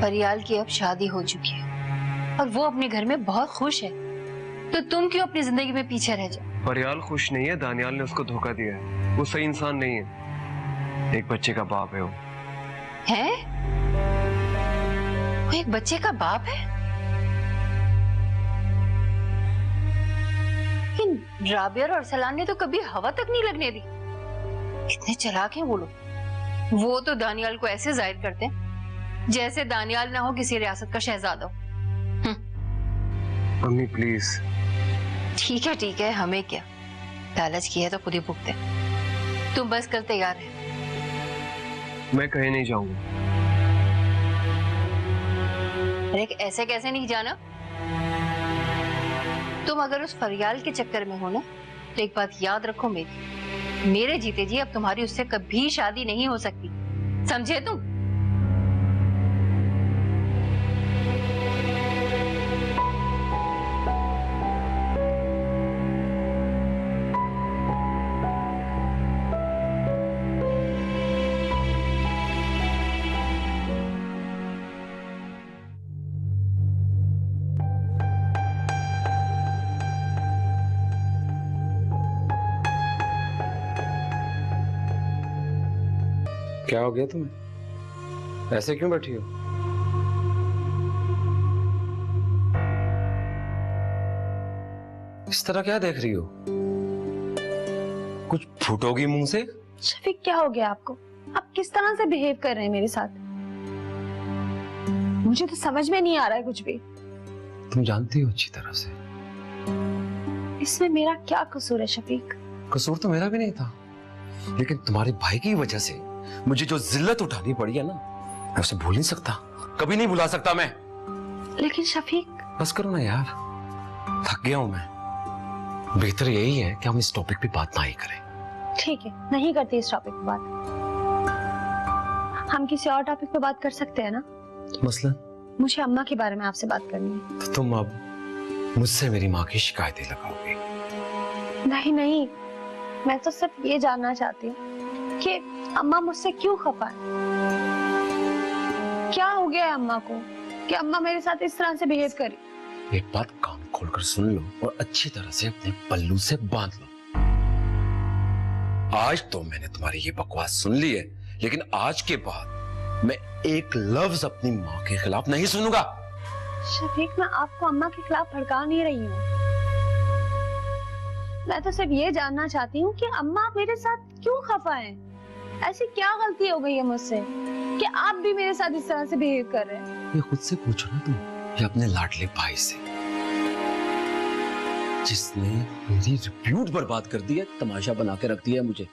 परियाल की अब शादी हो चुकी है और वो अपने घर में बहुत खुश है, तो तुम क्यों अपनी जिंदगी में पीछे रह जाओ? परियाल खुश नहीं है, दानियाल ने उसको धोखा दिया है। वो सही इंसान नहीं है, एक बच्चे का बाप है वो। है? वो एक बच्चे का बाप है? लेकिन राबिया और अरसलान ने तो कभी हवा तक नहीं लगने दी। कितने चालाक हैं वो लोग। वो तो दानियाल को ऐसे जाहिर करते हैं जैसे दानियाल ना हो किसी रियासत का शहजादा हो। अम्मी प्लीज। ठीक है, हमें क्या, लालच की है तो खुद ही भुगते। तुम बस कल तैयार है। मैं कहीं नहीं जाऊंगा। अरे ऐसे कैसे नहीं जाना? तुम अगर उस फरियाल के चक्कर में हो ना, तो एक बात याद रखो, मेरे जीते जी अब तुम्हारी उससे कभी शादी नहीं हो सकती, समझे तुम? क्या हो गया तुम्हें? ऐसे क्यों बैठी हो? इस तरह क्या देख रही हो? कुछ फूटोगी मुंह से? शफीक क्या हो गया आपको? आप किस तरह से बिहेव कर रहे हैं मेरे साथ? मुझे तो समझ में नहीं आ रहा है कुछ भी। तुम जानती हो अच्छी तरह से। इसमें मेरा क्या कसूर है शफीक? कसूर तो मेरा भी नहीं था, लेकिन तुम्हारे भाई की वजह से मुझे जो जिल्लत उठानी पड़ी है ना, मैं उसे भूल नहीं सकता, कभी नहीं भुला सकता मैं। लेकिन शफीक। बस करो ना यार, थक गया हूं मैं। बेहतर यही है कि हम इस टॉपिक पे बात ना ही करें। ठीक है, नहीं करते इस टॉपिक पे बात। हम किसी और टॉपिक पे बात कर सकते हैं ना? मसलन? मुझे अम्मा के बारे में आपसे बात करनी है। तो तुम अब मुझसे मेरी माँ की शिकायतें लगाओगे? नहीं, मैं तो सिर्फ ये जानना चाहती हूँ कि अम्मा मुझसे क्यों खफा है? क्या हो गया है अम्मा को कि अम्मा मेरे साथ इस तरह से बिहेव करी? एक बात कान खोलकर सुन लो और अच्छी तरह से अपने पल्लू से बांध लो। आज तो मैंने तुम्हारी ये बकवास सुन ली है, लेकिन आज के बाद मैं एक लफ्ज अपनी माँ के खिलाफ नहीं सुनूंगा। शफीक, मैं आपको अम्मा के खिलाफ भड़का नहीं रही हूँ। मैं तो सिर्फ ये जानना चाहती हूँ कि अम्मा मेरे साथ क्यों खफा है? ऐसी क्या गलती हो गई है मुझसे कि आप भी मेरे साथ इस तरह से बिहेव कर रहे हैं? ये खुद से पूछो ना तुम, या अपने लाडले भाई से, जिसने मेरी रिप्यूट बर्बाद कर दी है, तमाशा बना के रख दिया है मुझे।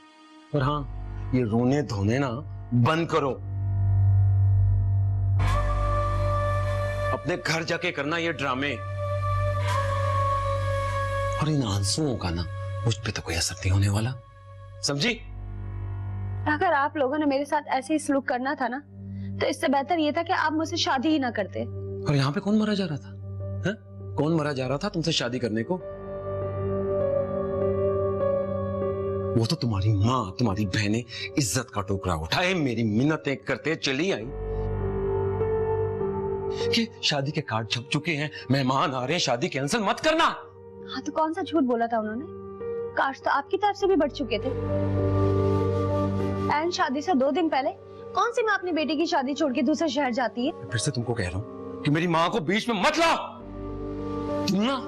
और हाँ, ये रोने धोने ना बंद करो। अपने घर जाके करना ये ड्रामे, और इन आंसुओं का ना मुझ पे तो कोई असर नहीं होने वाला, समझी? अगर आप लोगों ने मेरे साथ ऐसे ही सलूक करना था ना, तो इससे बेहतर ये था कि आप मुझसे शादी ही ना करते। और यहाँ पे कौन मरा जा रहा था? है? कौन मरा जा रहा था तुमसे शादी करने को? वो तो तुम्हारी माँ, तुम्हारी बहनें इज्जत का टोकरा उठाए मेरी मिन्नतें करते चली आई कि शादी के कार्ड छप चुके हैं, मेहमान आ रहे हैं, शादी कैंसिल मत करना। हाँ, तो कौन सा झूठ बोला था उन्होंने? कार्ड तो आपकी तरफ से भी बढ़ चुके थे। एंड शादी से 2 दिन पहले कौन सी माँ अपनी बेटी की शादी छोड़ के दूसरे शहर जाती है? फिर से तुमको कह रहा हूँ कि मेरी माँ को बीच में मत लाओ। तुम ना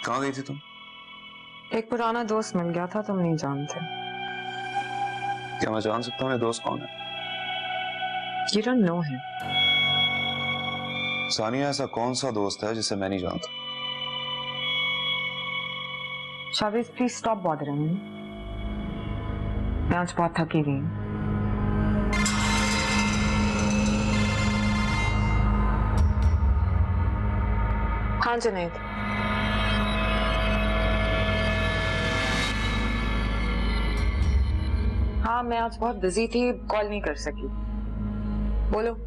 कहाँ गई थी तुम? एक पुराना दोस्त मिल गया था, तुम नहीं जानते। क्या मैं जान सकता हूँ ये दोस्त कौन है? You don't know him. Sania, ऐसा कौन सा दोस्त है जिसे मैं नहीं जानता? Shabiz please stop bothering me. मैं आज बहुत थकी हुई हूँ। हाँ जुनैद, हाँ मैं आज बहुत बिजी थी, कॉल नहीं कर सकी। बोलो।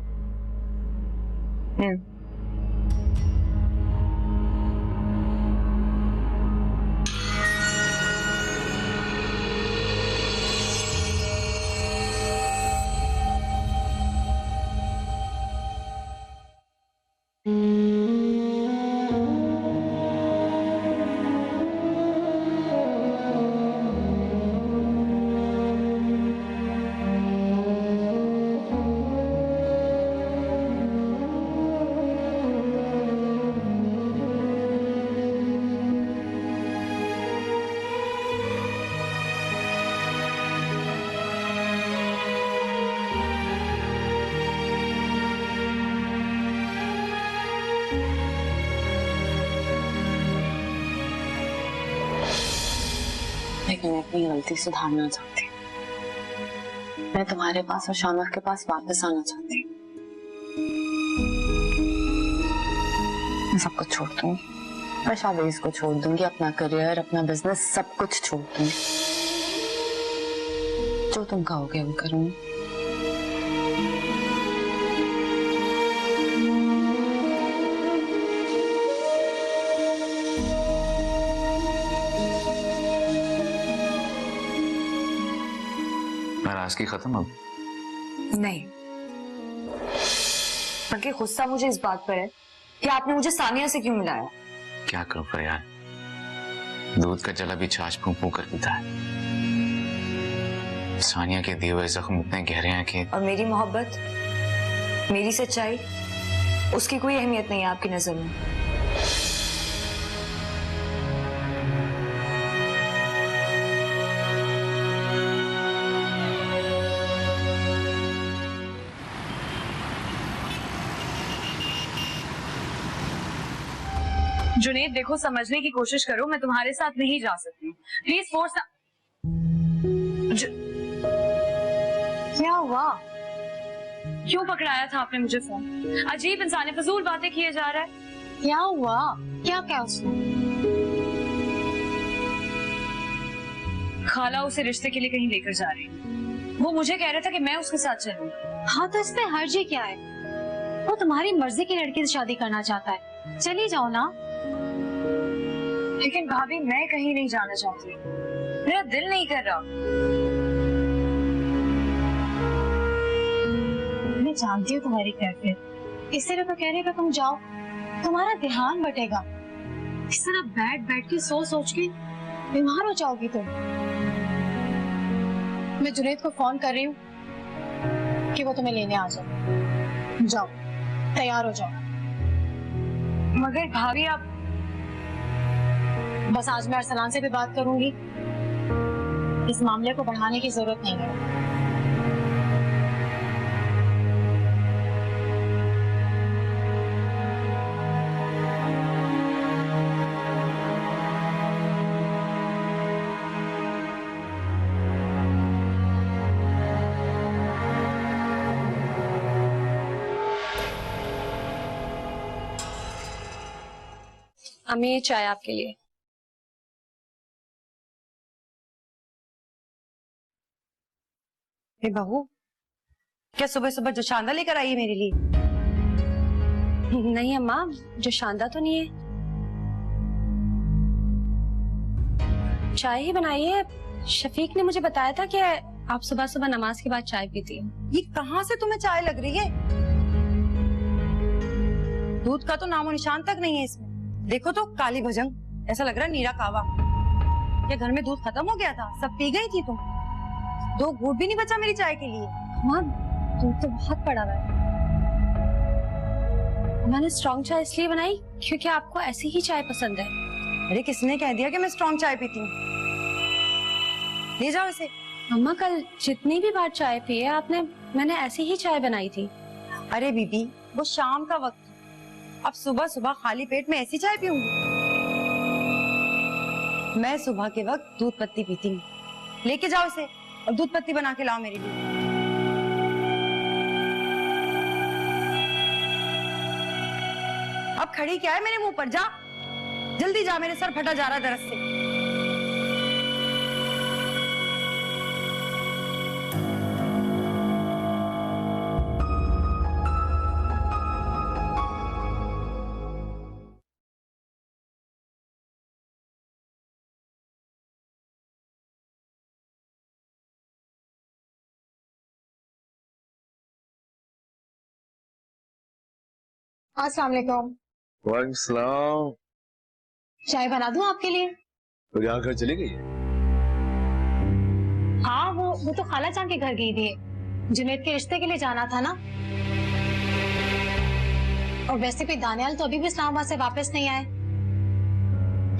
लेकिन मैं अपनी गलती सुधारना चाहती हूँ। मैं तुम्हारे पास और शामिर के पास वापस आना चाहती हूँ। मैं सब कुछ छोड़ दूंगी। मैं शाबिज को छोड़ दूंगी, अपना करियर, अपना बिजनेस, सब कुछ छोड़ दूंगी। जो तुम कहोगे वो करूंगी। नाराजगी खत्म अब? नहीं, बल्कि गुस्सा मुझे इस बात पर है कि आपने मुझे सानिया से क्यों मिलाया। क्या करूं फरियाद, दूध का जला भी छाछ फूंक फूंक कर पीता है। सानिया के दिए हुए जख्म इतने गहरे हैं कि और मेरी मोहब्बत, मेरी सच्चाई, उसकी कोई अहमियत नहीं है आपकी नजर में। जुनैद देखो, समझने की कोशिश करो, मैं तुम्हारे साथ नहीं जा सकती। Please force. क्या हुआ? क्यों पकड़ाया था आपने मुझे फोन? अजीब इंसान है, फजूल बातें किए जा रहा है। क्या हुआ? क्या क्या उसने? खाला उसे रिश्ते के लिए कहीं लेकर जा रही है। वो मुझे कह रहा था कि मैं उसके साथ चलूं। हाँ तो इसमें हर्ज ही क्या है? वो तुम्हारी मर्जी की लड़की से शादी करना चाहता है, चली जाओ ना। लेकिन भाभी, मैं कहीं नहीं जाना चाहती, मेरा दिल नहीं कर रहा। मैं जानती हूँ तुम्हारी कैफियत, इसलिए तो कह रही है तुम जाओ, तुम्हारा ध्यान बटेगा। इस तरह बैठ के सोच के बीमार हो जाओगी तुम। मैं जुनैद को फोन कर रही हूँ कि वो तुम्हें लेने आ जाए। जाओ, तैयार हो जाओ। मगर भाभी आप... बस आज मैं अरसलान से भी बात करूंगी, इस मामले को बढ़ाने की जरूरत नहीं है। अम्मी, ये चाय आपके लिए। बहू, क्या सुबह सुबह जो शांदा लेकर आई है मेरे लिए? नहीं अम्मा, जो शांदा तो नहीं है, चाय ही बनाई है। शफीक ने मुझे बताया था कि आप सुबह सुबह नमाज के बाद चाय पीती हैं। ये कहाँ से तुम्हें चाय लग रही है? दूध का तो नामो निशान तक नहीं है इसमें। देखो तो काली भजंग, ऐसा लग रहा है नीरा कावा। क्या घर में दूध खत्म हो गया था? सब पी गई थी तुम? 2 घूंट भी नहीं बचा मेरी चाय के लिए। माँ, दूध तो बहुत पड़ा हुआ है। मैंने स्ट्रॉन्ग चाय इसलिए बनाई क्योंकि आपको ऐसी ही चाय पसंद है। अरे किसने कह दिया कि मैं स्ट्रॉन्ग चाय पीती हूँ? ले जाओ इसे। अम्मा, कल जितनी भी बार चाय पी है आपने, मैंने ऐसी ही चाय बनाई थी। अरे बीबी, वो शाम का वक्त, अब सुबह सुबह खाली पेट में ऐसी चाय पीऊंगी? मैं सुबह के वक्त दूध पत्ती पीती हूँ। लेके जाओ इसे और दूध पत्ती बना के लाओ मेरे लिए। अब खड़ी क्या है मेरे मुंह पर? जा जल्दी जा, मेरे सर फटा जा रहा है दर्द से। अस्सलाम वालेकुम। वालेकुम सलाम। चाय बना दूं आपके लिए? तो यहाँ घर चली गई है? हाँ, वो तो खाला जान के घर गई थी। जुनैद के रिश्ते के लिए जाना था ना। और वैसे भी दानियाल तो अभी भी इस्लामाबाद से वापस नहीं आए।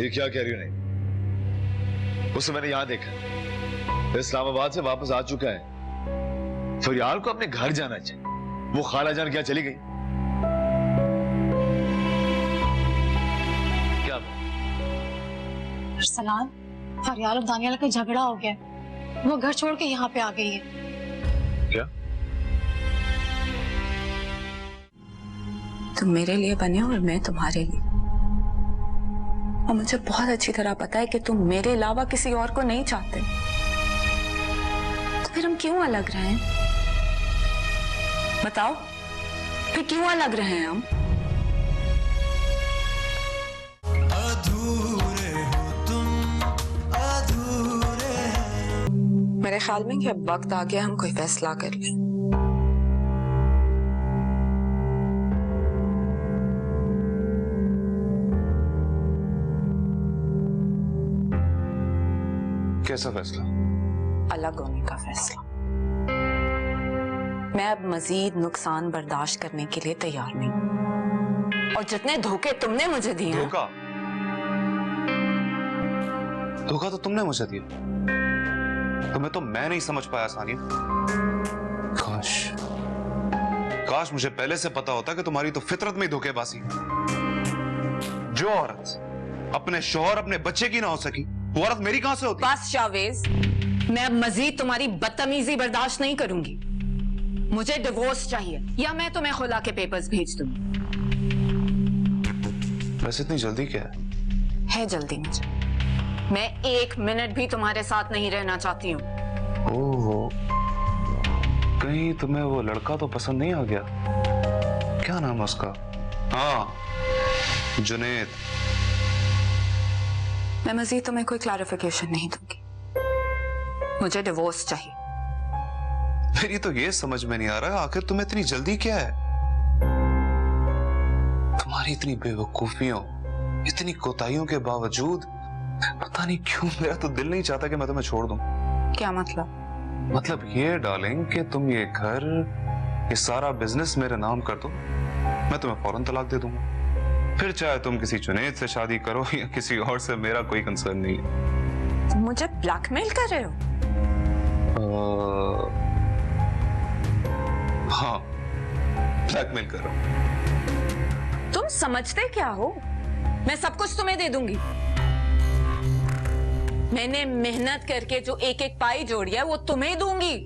ये क्या कह रही हो? नहीं, उसे मैंने यहाँ देखा, इस्लामाबाद से वापस आ चुका है। फरियाल को अपने घर जाना चाहिए। वो खाला जान क्या चली गई? सलाम, फरियाल और दानियाल का झगड़ा हो गया। वो घर छोड़ के यहाँ पे आ गई है। क्या? तुम मेरे लिए बने हो और मैं तुम्हारे लिए। और मुझे बहुत अच्छी तरह पता है कि तुम मेरे अलावा किसी और को नहीं चाहते। तो फिर हम क्यों अलग रहे हैं? बताओ, फिर क्यों अलग रहे हैं हम? मेरे ख्याल में कि अब वक्त आ गया हम कोई फैसला कर लें। कैसा फैसला? अलग होने का फैसला। मैं अब मजीद नुकसान बर्दाश्त करने के लिए तैयार नहीं। और जितने धोखे तुमने मुझे दिए। धोखा? धोखा तो तुमने मुझे दिया। तुम्हें तो मैं नहीं समझ पाया सानिया। काश मुझे पहले से पता होता कि तुम्हारी तो फितरत में ही धोखेबाजी है। जो औरत अपने शौहर अपने बच्चे की ना हो सकी, वो औरत मेरी कहां से होती? बस शावेज, मैं अब मजीद तुम्हारी बदतमीजी बर्दाश्त नहीं करूंगी। मुझे डिवोर्स चाहिए या मैं तुम्हें खुला के पेपर्स भेज दूंगी। वैसे इतनी जल्दी क्या है? है जल्दी मुझे। मैं 1 मिनट भी तुम्हारे साथ नहीं रहना चाहती हूँ। ओहो, कहीं तुम्हें वो लड़का तो पसंद नहीं आ गया? क्या नाम है उसका? हाँ, जुनैद। मैं मजीद तुम्हें कोई क्लैरिफिकेशन नहीं दूंगी। मुझे डिवोर्स चाहिए। मेरी तो ये समझ में नहीं आ रहा आखिर तुम्हें इतनी जल्दी क्या है? तुम्हारी इतनी बेवकूफियों, इतनी कोताहियों के बावजूद पता नहीं क्यों मेरा तो दिल नहीं चाहता कि मैं तुम्हें छोड़ दूं। क्या मतलब? मतलब ये डार्लिंग कि तुम ये घर, ये सारा बिजनेस मेरे नाम कर दो, मैं तुम्हें फौरन तलाक दे दूंगा। फिर चाहे तुम किसी जुनैद से शादी करो या किसी और से, मेरा कोई कंसर्न नहीं है। तुम मुझे ब्लैकमेल कर रहे हो? हाँ, ब्लैकमेल कर रहा हूं। तुम समझते क्या हो? मैं सब कुछ तुम्हें दे दूंगी। मैंने मेहनत करके जो एक एक पाई जोड़ी है वो तुम्हें दूंगी।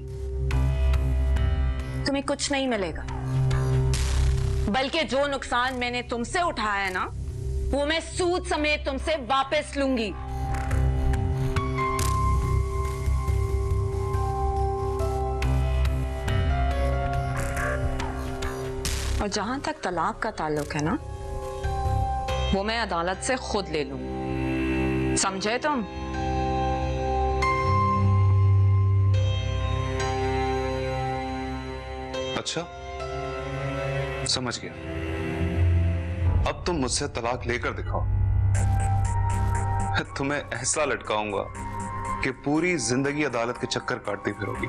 तुम्हें कुछ नहीं मिलेगा, बल्कि जो नुकसान मैंने तुमसे उठाया है ना, वो मैं सूद समेत तुमसे वापस लूंगी। और जहां तक तलाक का ताल्लुक है ना, वो मैं अदालत से खुद ले लूंगी। समझे तुम? अच्छा, समझ गया। अब तुम मुझसे तलाक लेकर दिखाओ, तुम्हें ऐसा लटकाऊंगा कि पूरी जिंदगी अदालत के चक्कर काटती फिरोगी।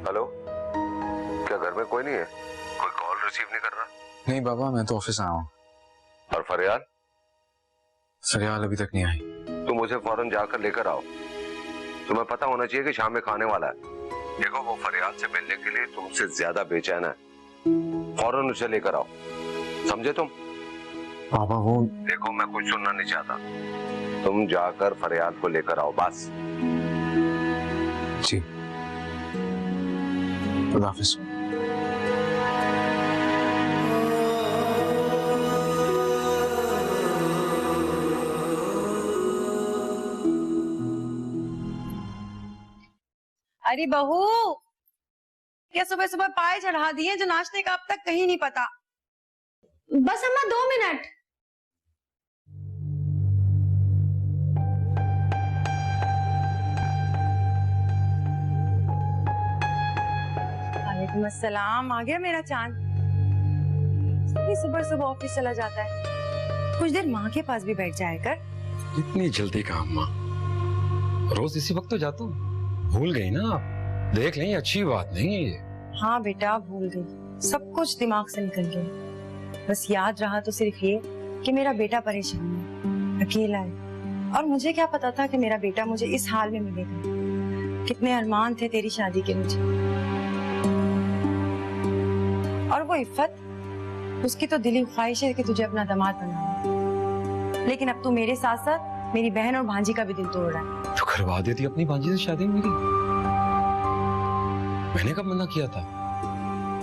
हेलो, क्या घर में कोई नहीं है? कोई कॉल रिसीव नहीं कर रहा? नहीं बाबा, मैं तो ऑफिस आया हूँ। और फरियाल? फरियाल अभी तक नहीं आई। तुम उसे फौरन जाकर लेकर आओ। तुम्हें पता होना चाहिए कि शाम में खाने वाला है। देखो, वो फरियाल से मिलने के लिए तुमसे ज्यादा बेचैन है। फौरन उसे लेकर आओ, समझे तुम? बाबा वो देखो, मैं कुछ सुनना नहीं चाहता। तुम जाकर फरियाल को लेकर आओ, बस। जी, खुदा हाफिज। अरे बहू, क्या सुबह सुबह पाए चढ़ा दिए जो नाश्ते का अब तक कहीं नहीं पता। बस अम्मा 2 मिनट। वालेकुम अस्सलाम। आ गया मेरा चांद। सुबह सुबह ऑफिस चला जाता है, कुछ देर माँ के पास भी बैठ जाया कर। इतनी जल्दी कहाँ माँ? रोज इसी वक्त तो जाता हूँ। भूल गई ना आप? देख लें, अच्छी बात नहीं है ये। हाँ बेटा, भूल गई। सब कुछ दिमाग से निकल गया। बस याद रहा तो सिर्फ ये कि मेरा बेटा परेशान है, अकेला है। और मुझे क्या पता था कि मेरा बेटा मुझे इस हाल में मिलेगा। कितने अरमान थे तेरी शादी के मुझे। और वो इफ्फत, उसकी तो दिली ख्वाहिश है कि तुझे अपना दामाद बनाना। लेकिन अब तू मेरे साथ साथ मेरी बहन और भांजी का भी दिल तोड़ रहा है। तो करवा देती अपनी भांजी से शादी मेरी। मैंने कब मना किया था?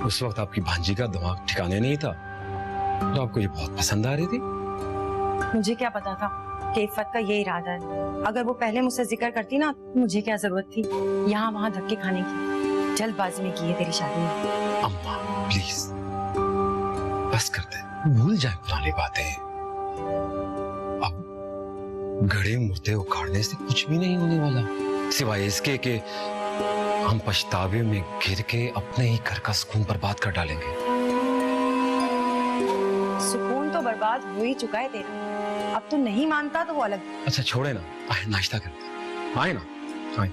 उस वक्त आपकी भांजी का दिमाग ठिकाने नहीं था, तो आपको ये बहुत पसंद आ रही थी। मुझे क्या पता था कि इफ्फत का ये इरादा है। अगर वो पहले मुझसे जिक्र करती ना, मुझे क्या जरूरत थी यहाँ वहाँ धक्के खाने की। जल्दबाजी में की है तेरी शादी। अम्मा प्लीज बस कर दे, भूल जाए पुरानी बातें। अब गड़े मुर्दे उखाड़ने से कुछ भी नहीं होने वाला, सिवाय इसके कि हम पछतावे में गिर के अपने ही घर का सुकून बर्बाद कर डालेंगे। सुकून तो बर्बाद हो ही चुका है तेरा। अब तू नहीं मानता तो वो अलग। अच्छा छोड़े ना, आए नाश्ता करते हैं। आए ना, आए।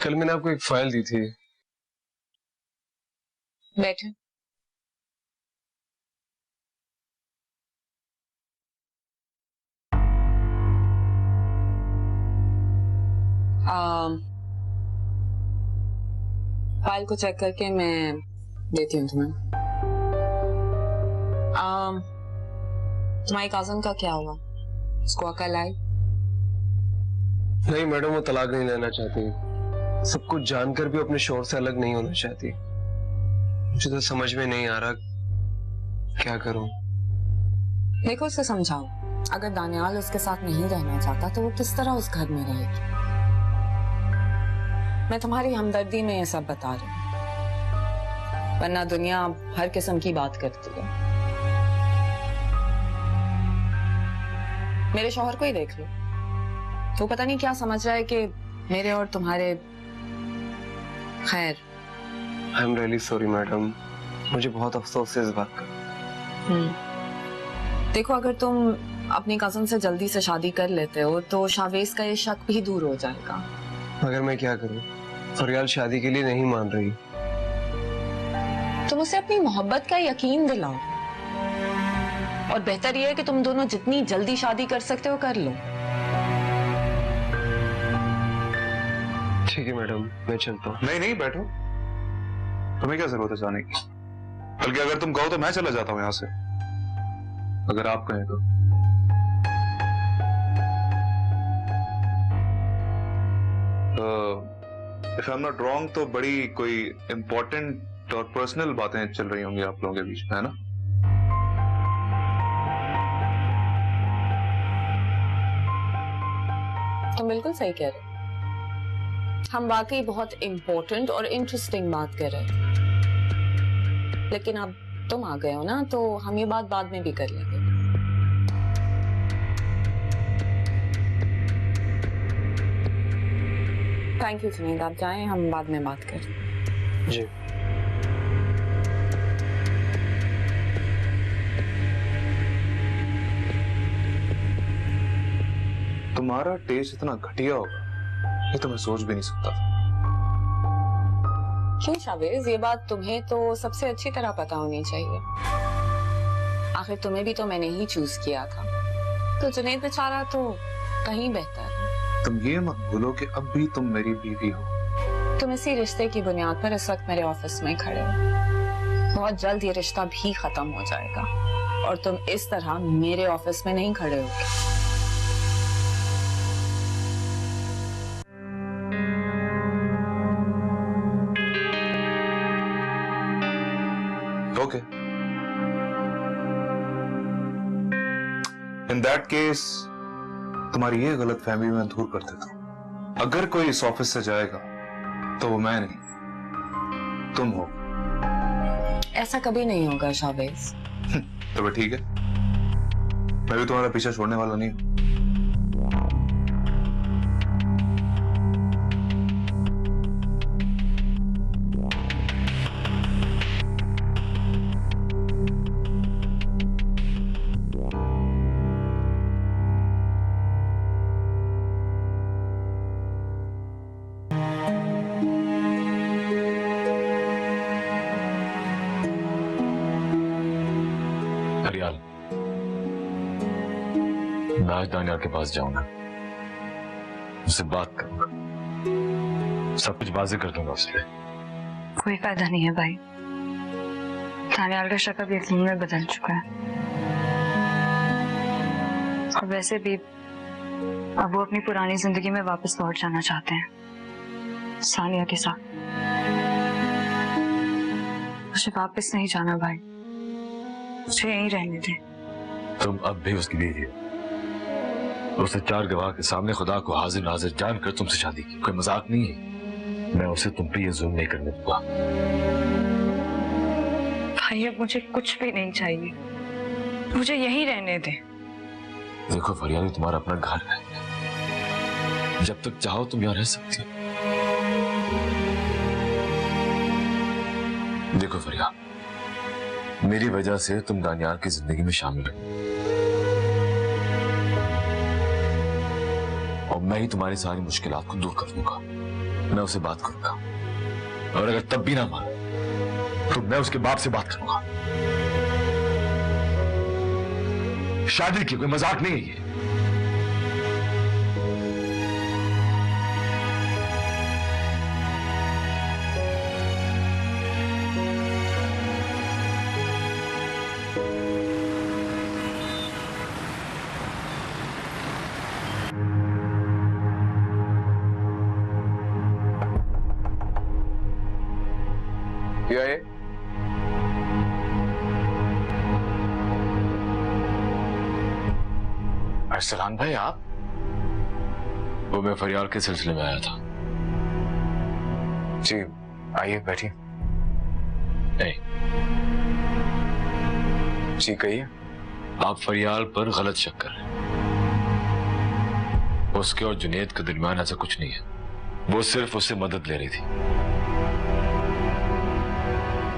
कल मैंने आपको एक फाइल दी थी। बैठे। फाइल को चेक करके मैं देती हूँ तुम्हें। तुम्हारी कजन का क्या हुआ? उसको अकल आई? नहीं मैडम, वो तलाक नहीं लेना चाहती। सब कुछ जानकर भी अपने शोहर से अलग नहीं होना चाहती। मुझे तो समझ में नहीं आ रहा क्या करूं। देखो, उसे समझाओ। अगर दानियाल उसके साथ नहीं रहना चाहता तो वो किस तरह उस घर में रहेगी। मैं तुम्हारी हमदर्दी में ये सब बता रही हूँ, वरना दुनिया हर किस्म की बात करती है। मेरे शौहर को ही देख लो, तो पता नहीं क्या समझ रहा है कि मेरे और तुम्हारे। खैर, I am really sorry madam, मुझे बहुत अफसोस है इस बात का। देखो, अगर तुम अपनी कजन से जल्दी से शादी कर लेते हो तो शावेज का ये शक भी दूर हो जाएगा। मगर मैं क्या करूं? फरियाल शादी के लिए नहीं मान रही। तुम उसे अपनी मोहब्बत का यकीन दिलाओ, और बेहतर यह है कि तुम दोनों जितनी जल्दी शादी कर सकते हो कर लो। ठीक है मैडम, मैं चलता हूँ। नहीं नहीं, बैठो। तुम्हें क्या जरूरत है जाने की? बल्कि अगर तुम कहो तो मैं चला जाता हूँ यहाँ से, अगर आप कहें तो। If I am not wrong तो बड़ी कोई इम्पोर्टेंट और पर्सनल बातें चल रही होंगी आप लोगों के बीच में, है ना? तुम बिल्कुल सही कह रहे हो। हम वाकई बहुत इम्पोर्टेंट और इंटरेस्टिंग बात कर रहे हैं, लेकिन अब तुम आ गए हो ना, तो हम ये बात बाद में भी कर लेंगे। थैंक यू सुनील, आप जाएं, हम बाद में बात करें। जी। तुम्हारा टेस्ट इतना घटिया होगा ये तो मैं सोच भी नहीं सकता था। क्यों शावेज, ये बात तुम्हें तो सबसे अच्छी तरह पता होनी चाहिए। आखिर तुम्हें भी तो मैंने ही चूज किया था, तो जुनैद बेचारा तो कहीं बेहतर है। तुम ये मत भूलो कि अब भी तुम मेरी बीवी हो। तुम इसी रिश्ते की बुनियाद पर इस वक्त मेरे ऑफिस में खड़े हो। बहुत जल्द ये रिश्ता भी खत्म हो जाएगा और तुम इस तरह मेरे ऑफिस में नहीं खड़े होगे। ओके, इन दैट केस तुम्हारी ये गलत फहमी मैं दूर कर देता हूं। अगर कोई इस ऑफिस से जाएगा तो वो मैं नहीं, तुम हो। ऐसा कभी नहीं होगा शावेज। तो फिर ठीक है, मैं भी तुम्हारा पीछा छोड़ने वाला नहीं हूं। हरियाल, मैं आज दानियाल के पास जाऊंगा, उससे बात करूंगा, सब कुछ वाज़ेह कर दूंगा उससे। कोई फायदा नहीं है भाई, दानियाल का शक अब यकीन में बदल चुका है। और वैसे भी अब वो अपनी पुरानी जिंदगी में वापस लौट जाना चाहते हैं सानिया के साथ। मुझे वापस नहीं जाना भाई, मुझे यहीं रहने दे। तुम अब भी उसकी बीवी हो, उसने 4 गवाह के सामने खुदा को हाजिर नाजिर जानकर तुमसे शादी की। कोई मजाक नहीं है। मैं उसे तुम पे ये जुल्म नहीं करने दूंगा। भाई अब मुझे कुछ भी नहीं चाहिए, मुझे यहीं रहने दे। देखो फरियाल, तुम्हारा अपना घर है, जब तक चाहो तुम यहाँ रह सकती हो। देखो फरियाल, मेरी वजह से तुम दानियाल की जिंदगी में शामिल हो और मैं ही तुम्हारी सारी मुश्किलात को दूर कर दूंगा। मैं उससे बात करूंगा और अगर तब भी ना माना तो मैं उसके बाप से बात करूंगा। शादी की कोई मजाक नहीं है ये। क्या है? अरसलान भाई, आप? वो मैं फरियाल के सिलसिले में आया था। जी आइए बैठिए। नहीं, जी कहिए। आप फरियाल पर गलत शक कर रहे हैं। उसके और जुनैद के दरमियान ऐसा कुछ नहीं है। वो सिर्फ उससे मदद ले रही थी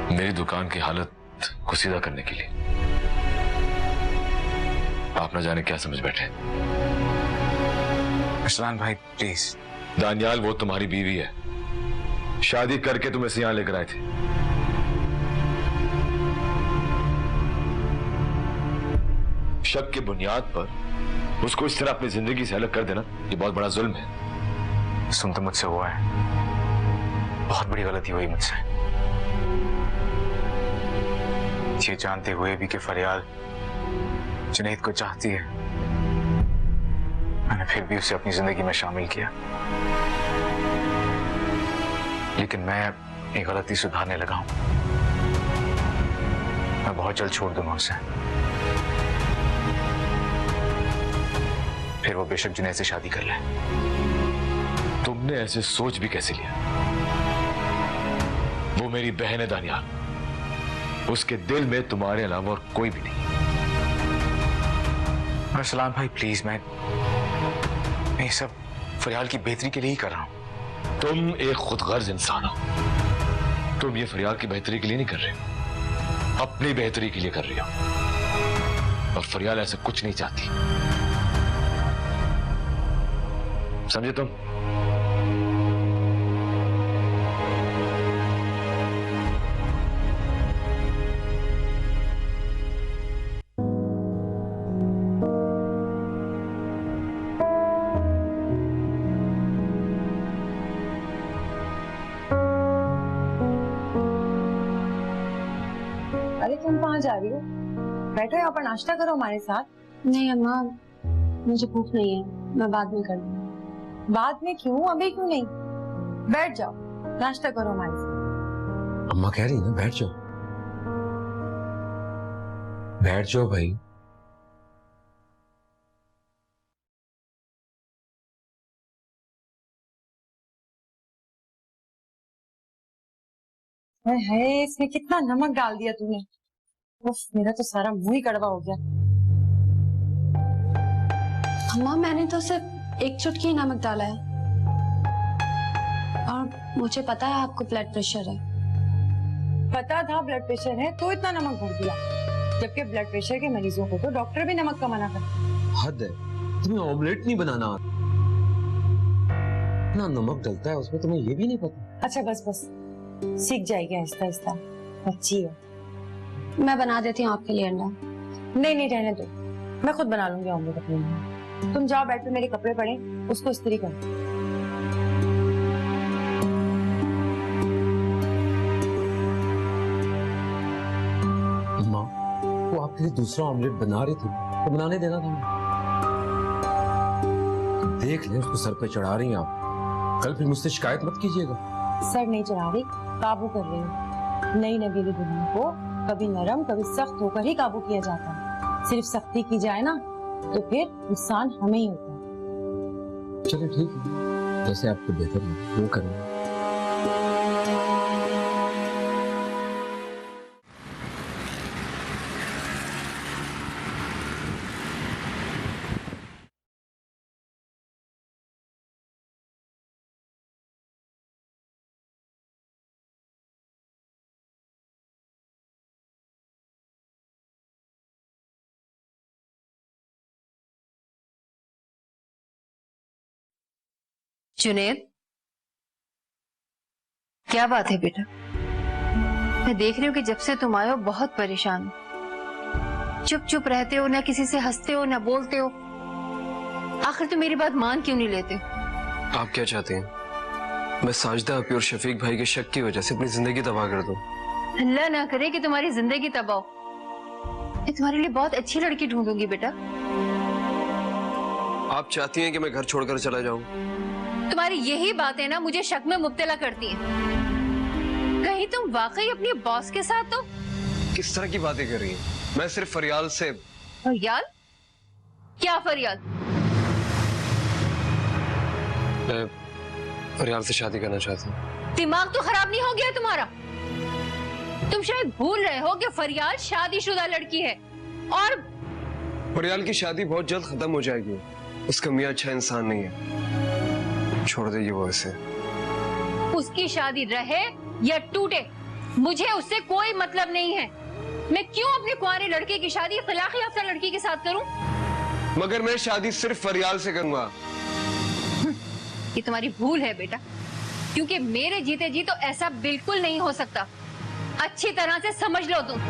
मेरी दुकान की हालत को सीधा करने के लिए। आप न जाने क्या समझ बैठे। अरसलान भाई प्लीज। दानियाल वो तुम्हारी बीवी है, शादी करके तुम इसे यहां लेकर आए थे। शक की बुनियाद पर उसको इस तरह अपनी जिंदगी से अलग कर देना ये बहुत बड़ा जुल्म है। सुन तो मुझसे हुआ है, बहुत बड़ी गलती हुई मुझसे। ये जानते हुए भी कि फरियाल जुनैद को चाहती है, मैंने फिर भी उसे अपनी जिंदगी में शामिल किया। लेकिन मैं ये गलती सुधारने लगा हूं। मैं बहुत जल्द छोड़ दूंगा उसे। फिर वो बेशक जुनैद से शादी कर ले। तुमने ऐसे सोच भी कैसे लिया? वो मेरी बहन है दानियाल, उसके दिल में तुम्हारे अलावा और कोई भी नहीं। अरसलान भाई प्लीज, मैं ये सब फरियाल की बेहतरी के लिए ही कर रहा हूं। तुम एक खुदगर्ज इंसान हो। तुम ये फरियाल की बेहतरी के लिए नहीं कर रहे हो, अपनी बेहतरी के लिए कर रही हो। और फरियाल ऐसा कुछ नहीं चाहती। समझे तुम? अरे तुम कहाँ जा रही हो? बैठो यहाँ पर, नाश्ता करो हमारे साथ। नहीं अम्मा, मुझे भूख नहीं है, मैं बाद में कर लूंगी। बाद में क्यों, अभी क्यों नहीं? बैठ जाओ, नाश्ता करो हमारे साथ। अम्मा कह रही है ना, बैठ जाओ। बैठ जाओ भाई। है, इसमें कितना नमक डाल दिया तूने। उफ, मेरा तो सारा मुंह ही कड़वा हो गया। अम्मा मैंने तो सिर्फ एक चुटकी नमक डाला है, और मुझे पता है आपको ब्लड प्रेशर है। पता था ब्लड प्रेशर है तो इतना नमक भर दिया, जबकि ब्लड प्रेशर के मरीजों को तो डॉक्टर भी नमक का मना करता है। हद है, तुम्हें ऑमलेट नहीं बनाना आता। इतना नमक डलता है उसमें, तुम्हें ये भी नहीं पता। अच्छा बस बस, सीख जाएगी आहिस्ता आहिस्ता, बच्ची है। मैं बना देती हूँ आपके लिए अंडा। नहीं नहीं, रहने दो, मैं खुद बना लूंगी ऑमलेट अपने लिए। तुम जाओ, बेड पे मेरे कपड़े पड़े, उसको इस्त्री करो। अम्मा, वो आपके लिए दूसरा ऑमलेट बना रही थी, तो बनाने देना था। देख ले, उसको सर पे चढ़ा रही हैं आप। कल फिर मुझसे शिकायत मत कीजिएगा। सर नहीं चढ़ा रही, काबू कर रही हूँ। नई नवेली दुल्हन को कभी नरम कभी सख्त होकर ही काबू किया जाता है। सिर्फ सख्ती की जाए ना तो फिर नुकसान हमें ही होता है। चलो ठीक है, जैसे आपको बेहतर लगे वो करेंगे। जुनैद, क्या बात है बेटा? मैं देख रही हूँ कि जब से तुम आए हो बहुत परेशान हो। चुप चुप रहते हो, ना किसी से हंसते हो ना बोलते हो। आखिर तुम मेरी बात मान क्यों नहीं लेते? आप क्या चाहते हैं? मैं साजिदा आपी और शफीक भाई के शक की वजह से अपनी जिंदगी तबाह कर दूं? अल्लाह ना करे कि तुम्हारी जिंदगी तबाह हो। मैं तुम्हारे लिए बहुत अच्छी लड़की ढूंढूंगी बेटा। आप चाहती हैं कि मैं घर छोड़कर चला जाऊं? तुम्हारी यही बातें ना मुझे शक में मुब्तला करती हैं। कहीं तुम वाकई अपनी बॉस के साथ हो? किस तरह की बातें कर रही हैं? मैं सिर्फ फरियाल से। फरियाल? क्या फरियाल? मैं फरियाल से शादी करना चाहता हूँ। दिमाग तो खराब नहीं हो गया तुम्हारा? तुम शायद भूल रहे हो कि फरियाल शादीशुदा लड़की है, और फरियाल की शादी बहुत जल्द खत्म हो जाएगी। उसका मियाँ अच्छा इंसान नहीं है, छोड़ दीजिए वो ऐसे। उसकी शादी रहे या टूटे, मुझे उससे कोई मतलब नहीं है। मैं क्यों अपने कुंवारे लड़के की शादी खिलाफ याफ्ता लड़की के साथ करूं? मगर मैं शादी सिर्फ फरियाल से करूंगा। ये तुम्हारी भूल है बेटा, क्योंकि मेरे जीते जी तो ऐसा बिल्कुल नहीं हो सकता। अच्छी तरह से समझ लो तुम।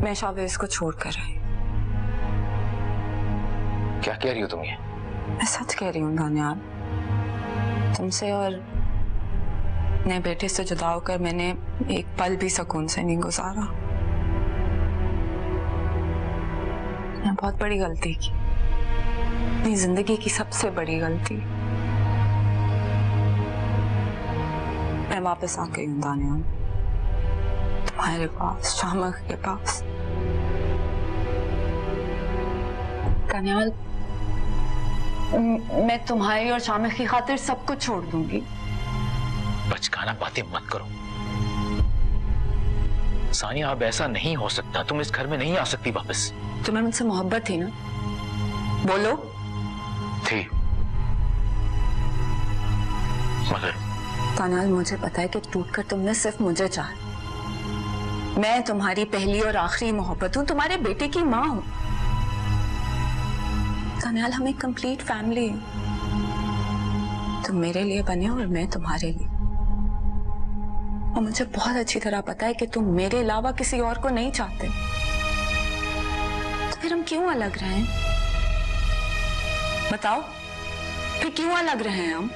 मैं शावेज को छोड़कर आई। क्या कह रही हो तुम ये? मैं सच कह रही हूँ दानियाल, तुमसे और अपने बेटे से जुदा होकर मैंने एक पल भी सुकून से नहीं गुजारा। मैं बहुत बड़ी गलती की, अपनी जिंदगी की सबसे बड़ी गलती। मैं वापस आ गई हूँ दानियाल, तुम्हारे पास, शामख के पास। दानियाल, मैं तुम्हारी और शामिख की खातिर सब कुछ छोड़ दूंगी। बचकाना बातें मत करो सानिया, अब ऐसा नहीं हो सकता। तुम इस घर में नहीं आ सकती वापस। तुम्हें मुझसे मोहब्बत थी ना? बोलो। थी, मगर दानियाल, मुझे पता है कि टूटकर तुमने सिर्फ मुझे चाहा। मैं तुम्हारी पहली और आखिरी मोहब्बत हूँ, तुम्हारे बेटे की माँ हूँ। दानियाल, हम एक कंप्लीट फैमिली है। तुम मेरे लिए बने हो और मैं तुम्हारे लिए। और मुझे बहुत अच्छी तरह पता है कि तुम मेरे अलावा किसी और को नहीं चाहते। तो फिर हम क्यों अलग रहे हैं? बताओ, फिर क्यों अलग रहे हैं हम?